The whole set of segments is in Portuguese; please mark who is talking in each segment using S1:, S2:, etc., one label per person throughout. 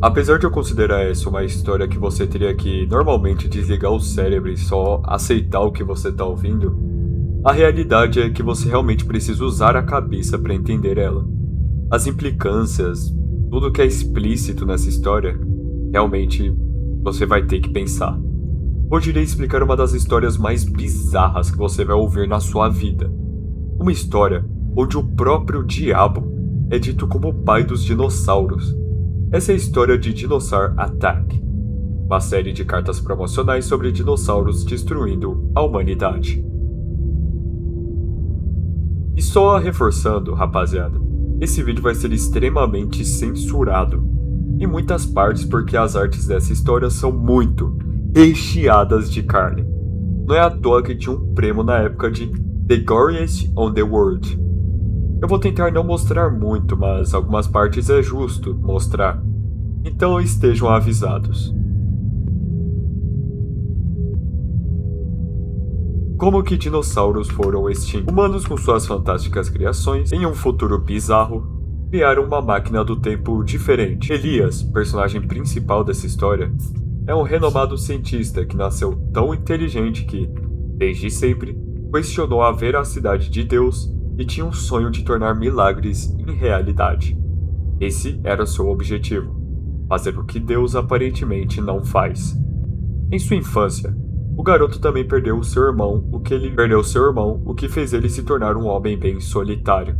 S1: Apesar de eu considerar essa uma história que você teria que normalmente desligar o cérebro e só aceitar o que você está ouvindo, a realidade é que você realmente precisa usar a cabeça para entender ela. As implicâncias, tudo que é explícito nessa história, realmente você vai ter que pensar. Hoje irei explicar uma das histórias mais bizarras que você vai ouvir na sua vida. Uma história onde o próprio diabo é dito como o pai dos dinossauros. Essa é a história de Dinosaur Attack, uma série de cartas promocionais sobre dinossauros destruindo a humanidade. E só reforçando, rapaziada, esse vídeo vai ser extremamente censurado em muitas partes porque as artes dessa história são muito recheadas de carne. Não é à toa que tinha um prêmio na época de The Goriest on the World. Eu vou tentar não mostrar muito, mas algumas partes é justo mostrar. Então estejam avisados. Como que dinossauros foram extintos? Humanos com suas fantásticas criações, em um futuro bizarro, criaram uma máquina do tempo diferente. Elias, personagem principal dessa história, é um renomado cientista que nasceu tão inteligente que, desde sempre, questionou a veracidade de Deus e tinha um sonho de tornar milagres em realidade. Esse era seu objetivo, fazer o que Deus aparentemente não faz. Em sua infância, o garoto também perdeu seu irmão, o que fez ele se tornar um homem bem solitário.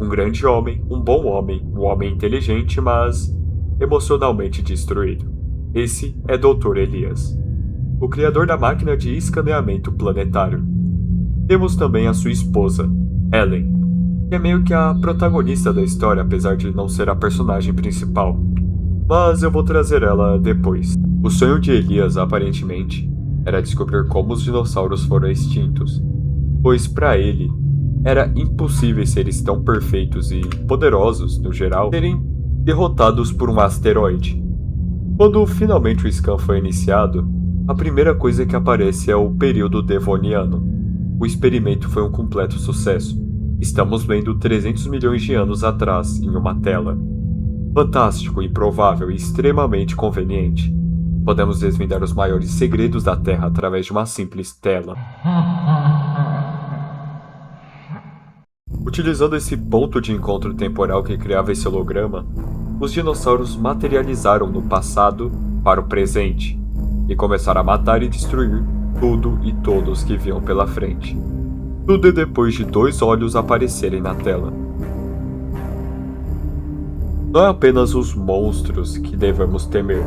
S1: Um grande homem, um bom homem, um homem inteligente, mas emocionalmente destruído. Esse é Dr. Elias, o criador da máquina de escaneamento planetário. Temos também a sua esposa, Ellen, que é meio que a protagonista da história, apesar de não ser a personagem principal. Mas eu vou trazer ela depois. O sonho de Elias, aparentemente, era descobrir como os dinossauros foram extintos, pois para ele, era impossível seres tão perfeitos e poderosos, no geral, serem derrotados por um asteroide. Quando finalmente o scan foi iniciado, a primeira coisa que aparece é o período devoniano. O experimento foi um completo sucesso. Estamos vendo 300 milhões de anos atrás em uma tela. Fantástico, improvável e extremamente conveniente. Podemos desvendar os maiores segredos da Terra através de uma simples tela. Utilizando esse ponto de encontro temporal que criava esse holograma, os dinossauros materializaram no passado para o presente e começaram a matar e destruir tudo e todos que viam pela frente. Tudo depois de 2 olhos aparecerem na tela. Não é apenas os monstros que devemos temer,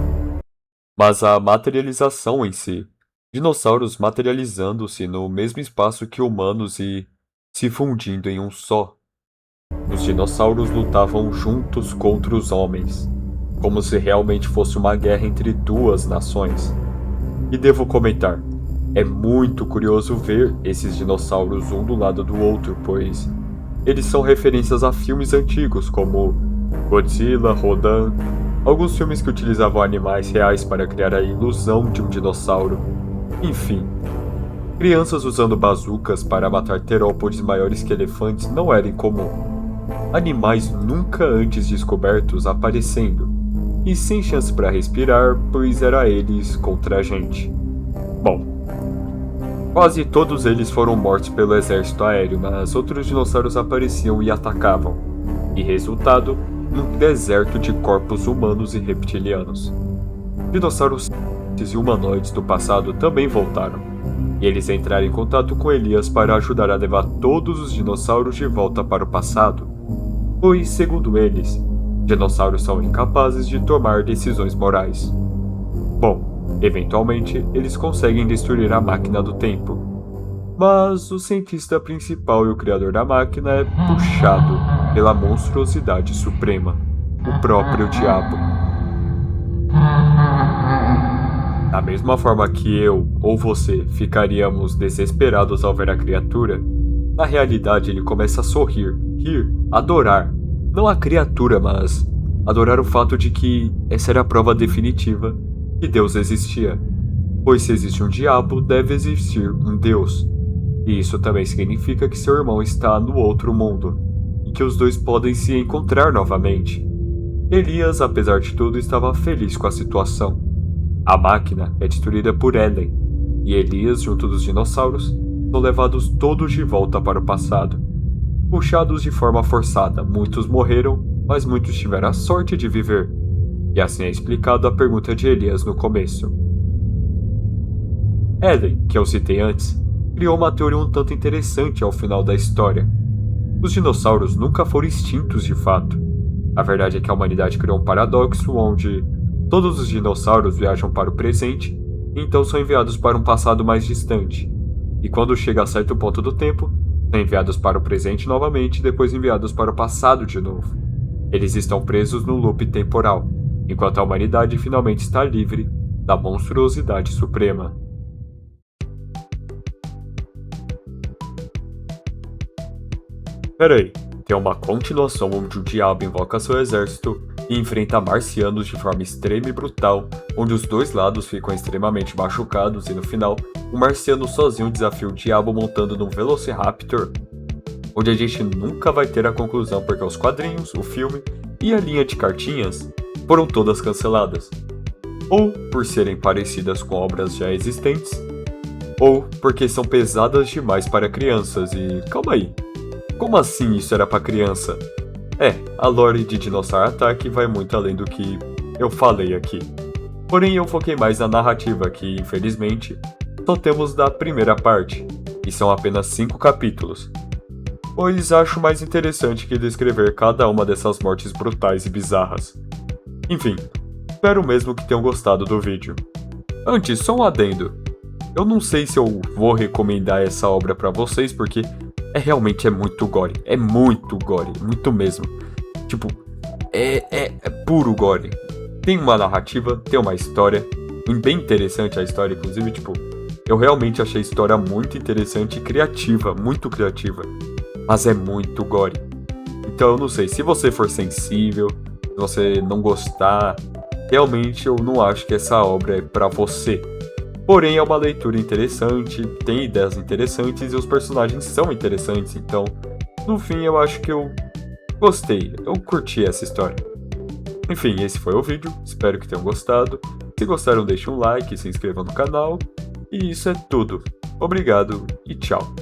S1: mas a materialização em si. Dinossauros materializando-se no mesmo espaço que humanos e se fundindo em um só. Os dinossauros lutavam juntos contra os homens, como se realmente fosse uma guerra entre 2 nações. E devo comentar, é muito curioso ver esses dinossauros um do lado do outro, pois eles são referências a filmes antigos como Godzilla, Rodan, alguns filmes que utilizavam animais reais para criar a ilusão de um dinossauro. Enfim, crianças usando bazucas para matar terópodes maiores que elefantes não era incomum. Animais nunca antes descobertos aparecendo, e sem chance para respirar, pois era eles contra a gente. Bom, quase todos eles foram mortos pelo exército aéreo, mas outros dinossauros apareciam e atacavam. E resultado, um deserto de corpos humanos e reptilianos. Dinossauros e humanoides do passado também voltaram, e eles entraram em contato com Elias para ajudar a levar todos os dinossauros de volta para o passado, pois, segundo eles, dinossauros são incapazes de tomar decisões morais. Bom, eventualmente eles conseguem destruir a máquina do tempo, mas o cientista principal e o criador da máquina é puxado pela monstruosidade suprema, o próprio diabo. Da mesma forma que eu ou você ficaríamos desesperados ao ver a criatura, na realidade ele começa a sorrir, rir, adorar, não a criatura, mas adorar o fato de que essa era a prova definitiva que Deus existia. Pois se existe um diabo, deve existir um Deus. E isso também significa que seu irmão está no outro mundo, e que os dois podem se encontrar novamente. Elias, apesar de tudo, estava feliz com a situação. A máquina é destruída por Ellen, e Elias, junto dos dinossauros, são levados todos de volta para o passado. Puxados de forma forçada, muitos morreram, mas muitos tiveram a sorte de viver. E assim é explicado a pergunta de Elias no começo. Ellen, que eu citei antes, criou uma teoria um tanto interessante ao final da história. Os dinossauros nunca foram extintos de fato. A verdade é que a humanidade criou um paradoxo onde todos os dinossauros viajam para o presente e então são enviados para um passado mais distante. E quando chega a certo ponto do tempo, são enviados para o presente novamente e depois enviados para o passado de novo. Eles estão presos no loop temporal, enquanto a humanidade finalmente está livre da monstruosidade suprema. Peraí, tem uma continuação onde o diabo invoca seu exército e enfrenta marcianos de forma extrema e brutal, onde os dois lados ficam extremamente machucados e no final, o marciano sozinho desafia o diabo montando num Velociraptor, onde a gente nunca vai ter a conclusão porque os quadrinhos, o filme e a linha de cartinhas foram todas canceladas, ou por serem parecidas com obras já existentes, ou porque são pesadas demais para crianças e calma aí. Como assim isso era pra criança? A lore de Dinosaur Attack vai muito além do que eu falei aqui. Porém, eu foquei mais na narrativa que, infelizmente, só temos da primeira parte, e são apenas 5 capítulos. Pois acho mais interessante que descrever cada uma dessas mortes brutais e bizarras. Enfim, espero mesmo que tenham gostado do vídeo. Antes, só um adendo. Eu não sei se eu vou recomendar essa obra pra vocês, porque realmente muito gore. É muito gore, muito mesmo. Tipo, é puro gore. Tem uma narrativa, tem uma história, e bem interessante a história, inclusive, tipo, eu realmente achei a história muito interessante e criativa, muito criativa. Mas é muito gore. Então eu não sei, se você for sensível, se você não gostar, realmente eu não acho que essa obra é pra você. Porém, é uma leitura interessante, tem ideias interessantes e os personagens são interessantes, então, no fim, eu acho que eu gostei, eu curti essa história. Enfim, esse foi o vídeo, espero que tenham gostado. Se gostaram, deixem um like, se inscrevam no canal, e isso é tudo. Obrigado e tchau.